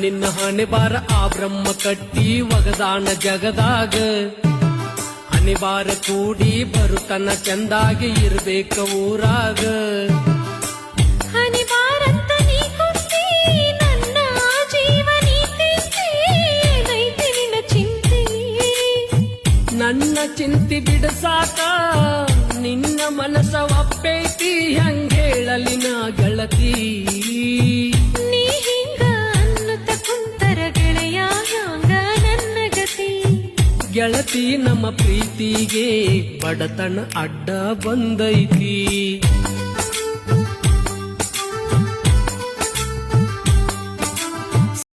ನಿನ್ನ ಹಣೆ ಬಾರ ಆ ಬ್ರಹ್ಮ ಕಟ್ಟಿ ಒಗದಾನ ಜಗದಾಗ ಹಣೆ ಬಾರ ಕೂಡಿ ಬರುತನ ಚಂದಾಗಿ ಇರ್ಬೇಕ ಊರಾಗ ಹನಿ ಬಾರಂತ ನೀ ಕೊಟ್ಟಿ ನನ್ನ ಜೀವನಿ ಏನೈತಿ ನಿನ್ನ ಚಿಂತೆ ನನ್ನ ಚಿಂತಿ ಬಿಡಸಾಕ ನಿನ್ನ ಮನಸ ಒಪ್ಪೈತಿ ಹಂಗೇಳಲಿ ನಾ ಗೆಳತಿ ನೀ ಹಿಂಗ ಅನ್ನುತ್ತ ಕುಂತರ ಗೆಳೆಯ ಹಂಗ ನನ್ನ ಗತಿ ಗೆಳತಿ ನಮ್ಮ ಪ್ರೀತಿಗೆ ಬಡತನ ಅಡ್ಡ ಬಂದೈತಿ